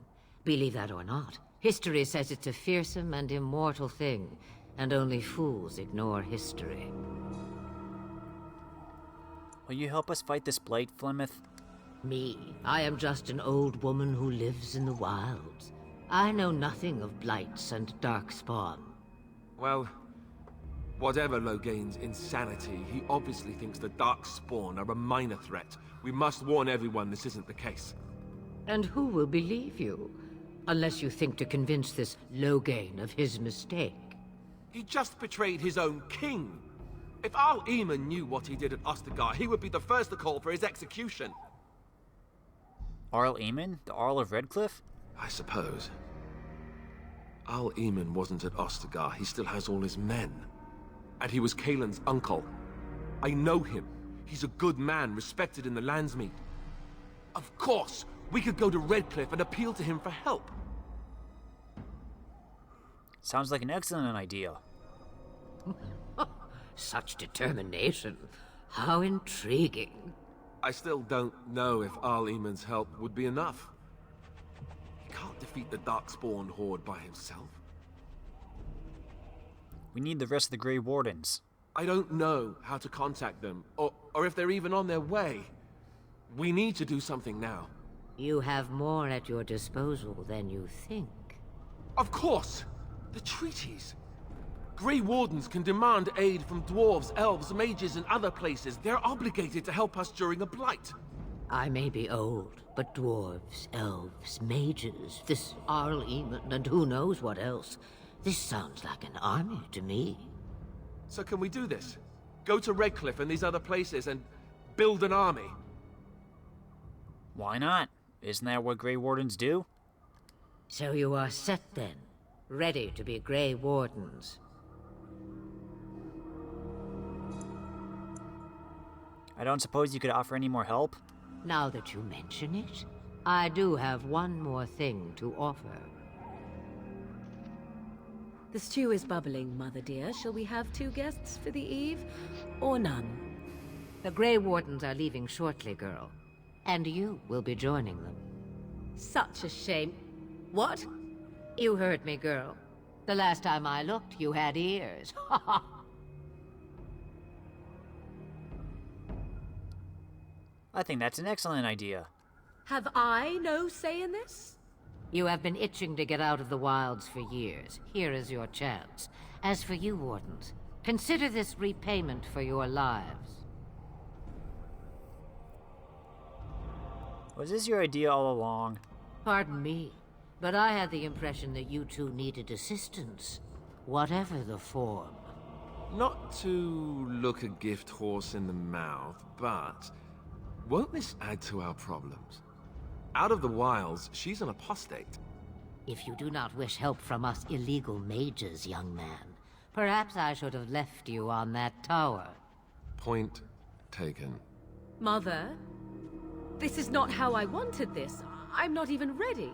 Believe that or not, history says it's a fearsome and immortal thing, and only fools ignore history. Will you help us fight this Blight, Flemeth? Me? I am just an old woman who lives in the wilds. I know nothing of blights and darkspawn. Well, whatever Loghain's insanity, he obviously thinks the darkspawn are a minor threat. We must warn everyone this isn't the case. And who will believe you? Unless you think to convince this Loghain of his mistake. He just betrayed his own king. If Arl Eamon knew what he did at Ostagar, he would be the first to call for his execution. Arl Eamon? The Arl of Redcliffe? I suppose. Arl Eamon wasn't at Ostagar. He still has all his men. And he was Kaelin's uncle. I know him. He's a good man, respected in the Landsmeet. Of course, we could go to Redcliffe and appeal to him for help. Sounds like an excellent idea. Such determination. How intriguing. I still don't know if Arl Eamon's help would be enough. He can't defeat the Darkspawn horde by himself. We need the rest of the Grey Wardens. I don't know how to contact them, or if they're even on their way. We need to do something now. You have more at your disposal than you think. Of course! The treaties! Grey Wardens can demand aid from dwarves, elves, mages, and other places. They're obligated to help us during a blight. I may be old, but dwarves, elves, mages, this Arl Eamon, and who knows what else. This sounds like an army to me. So can we do this? Go to Redcliffe and these other places and build an army? Why not? Isn't that what Grey Wardens do? So you are set then, ready to be Grey Wardens. I don't suppose you could offer any more help? Now that you mention it, I do have one more thing to offer. The stew is bubbling, Mother dear. Shall we have 2 guests for the eve, or none? The Grey Wardens are leaving shortly, girl. And you will be joining them. Such a shame. What? You heard me, girl. The last time I looked, you had ears. I think that's an excellent idea. Have I no say in this? You have been itching to get out of the wilds for years. Here is your chance. As for you, Wardens, consider this repayment for your lives. Was this your idea all along? Pardon me, but I had the impression that you two needed assistance, whatever the form. Not to look a gift horse in the mouth, but won't this add to our problems? Out of the wilds, she's an apostate. If you do not wish help from us illegal mages, young man, perhaps I should have left you on that tower. Point taken. Mother, this is not how I wanted this. I'm not even ready.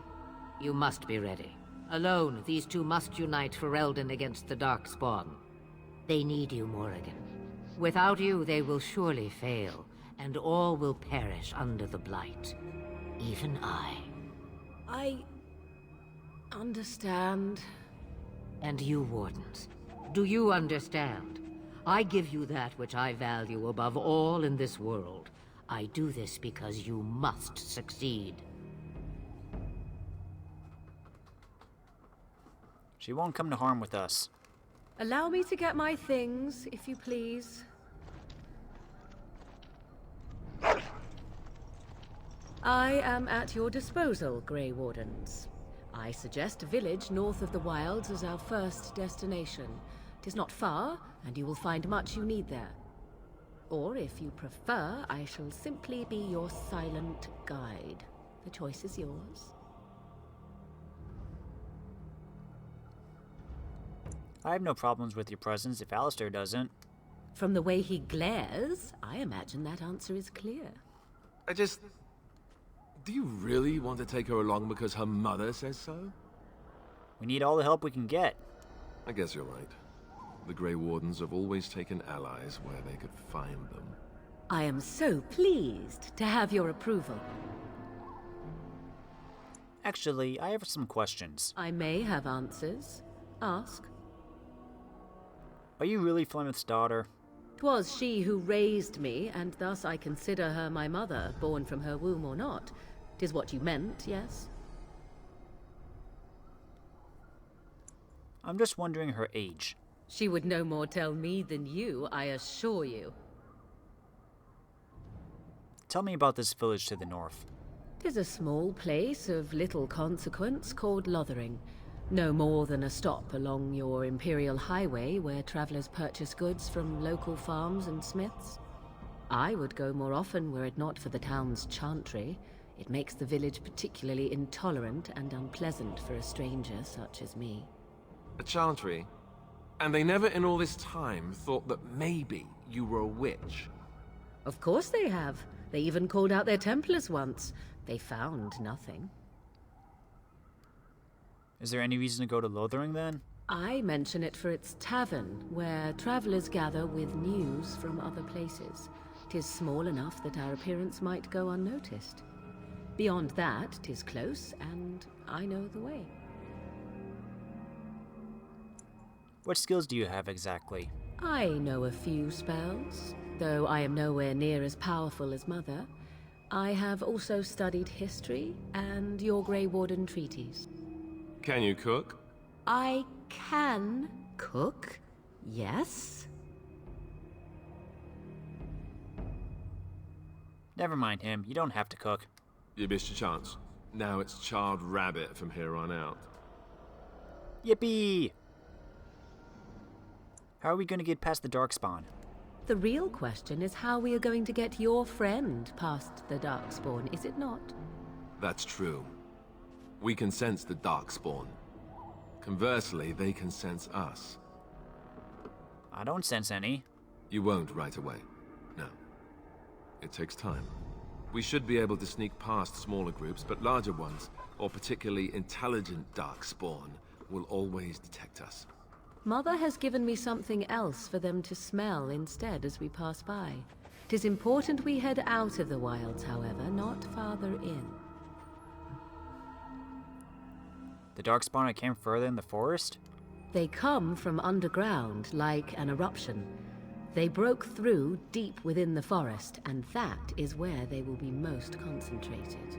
You must be ready. Alone, these two must unite Ferelden against the Darkspawn. They need you, Morrigan. Without you, they will surely fail, and all will perish under the Blight. Even I. I understand. And you, Wardens, do you understand? I give you that which I value above all in this world. I do this because you must succeed. She won't come to harm with us. Allow me to get my things, if you please. I am at your disposal, Grey Wardens. I suggest a village north of the wilds as our first destination. It is not far, and you will find much you need there. Or if you prefer, I shall simply be your silent guide. The choice is yours. I have no problems with your presence if Alistair doesn't. From the way he glares, I imagine that answer is clear. Do you really want to take her along because her mother says so? We need all the help we can get. I guess you're right. The Grey Wardens have always taken allies where they could find them. I am so pleased to have your approval. Actually, I have some questions. I may have answers. Ask. Are you really Flemeth's daughter? 'Twas she who raised me, and thus I consider her my mother, born from her womb or not. 'Tis what you meant, yes? I'm just wondering her age. She would no more tell me than you, I assure you. Tell me about this village to the north. 'Tis a small place of little consequence called Loghain. No more than a stop along your Imperial Highway where travelers purchase goods from local farms and smiths. I would go more often were it not for the town's chantry. It makes the village particularly intolerant and unpleasant for a stranger such as me. A chantry? And they never in all this time thought that maybe you were a witch? Of course they have. They even called out their Templars once. They found nothing. Is there any reason to go to Loghain then? I mention it for its tavern, where travelers gather with news from other places. 'Tis small enough that our appearance might go unnoticed. Beyond that, 'tis close, and I know the way. What skills do you have exactly? I know a few spells, though I am nowhere near as powerful as Mother. I have also studied history and your Grey Warden treaties. Can you cook? I can cook, yes. Never mind him. You don't have to cook. You missed your chance. Now it's charred rabbit from here on out. Yippee! How are we going to get past the darkspawn? The real question is how we are going to get your friend past the darkspawn, is it not? That's true. We can sense the darkspawn. Conversely, they can sense us. I don't sense any. You won't right away. No. It takes time. We should be able to sneak past smaller groups, but larger ones, or particularly intelligent darkspawn, will always detect us. Mother has given me something else for them to smell instead as we pass by. 'Tis important we head out of the wilds, however, not farther in. The darkspawn came further in the forest? They come from underground, like an eruption. They broke through deep within the forest, and that is where they will be most concentrated.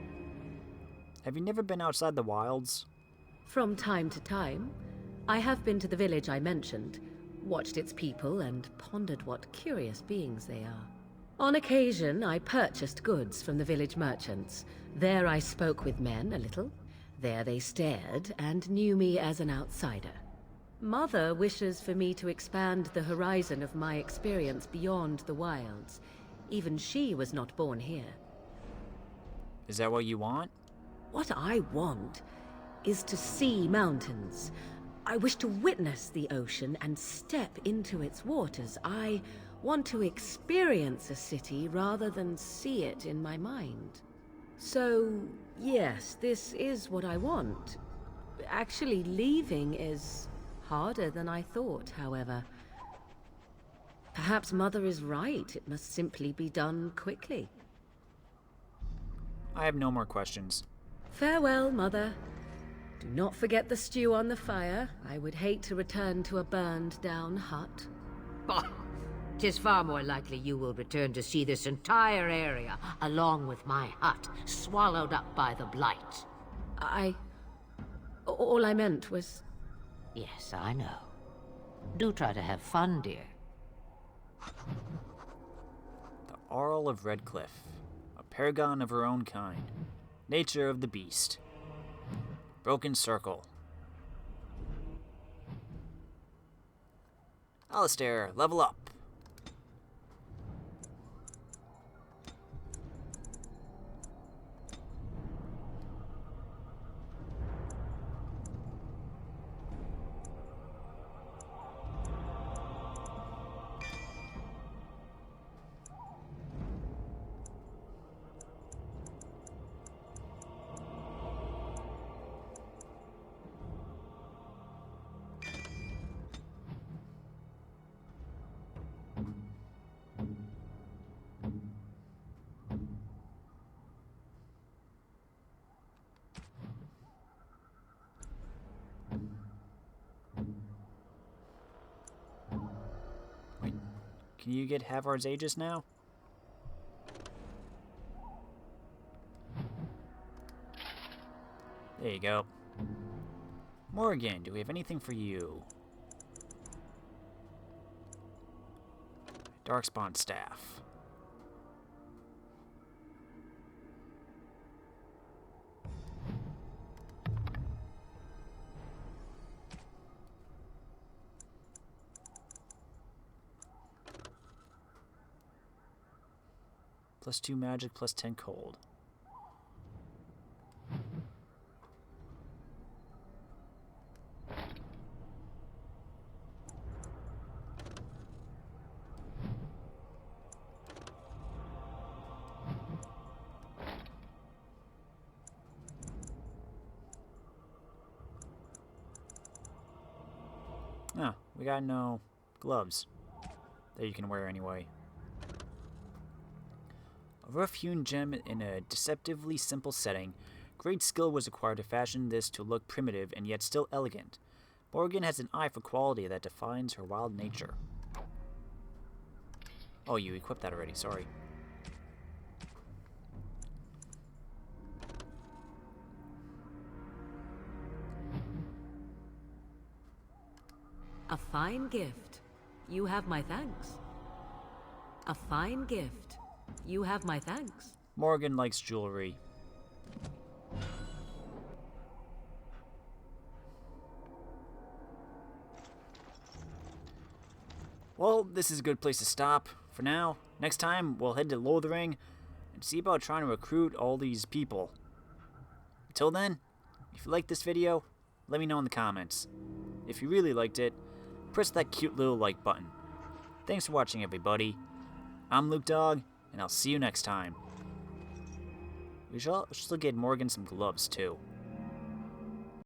Have you never been outside the wilds? From time to time. I have been to the village I mentioned, watched its people, and pondered what curious beings they are. On occasion, I purchased goods from the village merchants. There I spoke with men a little. There they stared and knew me as an outsider. Mother wishes for me to expand the horizon of my experience beyond the wilds. Even she was not born here. Is that what you want? What I want is to see mountains. I wish to witness the ocean and step into its waters. I want to experience a city rather than see it in my mind. So, yes, this is what I want. Actually, leaving is harder than I thought, however. Perhaps Mother is right. It must simply be done quickly. I have no more questions. Farewell, Mother. Do not forget the stew on the fire. I would hate to return to a burned-down hut. Bah! 'Tis far more likely you will return to see this entire area, along with my hut, swallowed up by the blight. All I meant was... Yes, I know. Do try to have fun, dear. The Arl of Redcliffe, a paragon of her own kind. Nature of the beast. Broken circle. Alistair, level up. Can you get Havard's Aegis now? There you go. Morgan, do we have anything for you? Darkspawn staff. +2 magic, +10 cold. Oh, we got no gloves that you can wear anyway. A rough-hewn gem in a deceptively simple setting. Great skill was required to fashion this to look primitive and yet still elegant. Morgan has an eye for quality that defines her wild nature. Oh, you equipped that already, sorry. A fine gift. You have my thanks. A fine gift. You have my thanks. Morgan likes jewelry. Well, this is a good place to stop for now. Next time, we'll head to Loghain and see about trying to recruit all these people. Until then, if you liked this video, let me know in the comments. If you really liked it, press that cute little like button. Thanks for watching, everybody. I'm Luke Dog, and I'll see you next time. We should also get Morgan some gloves, too.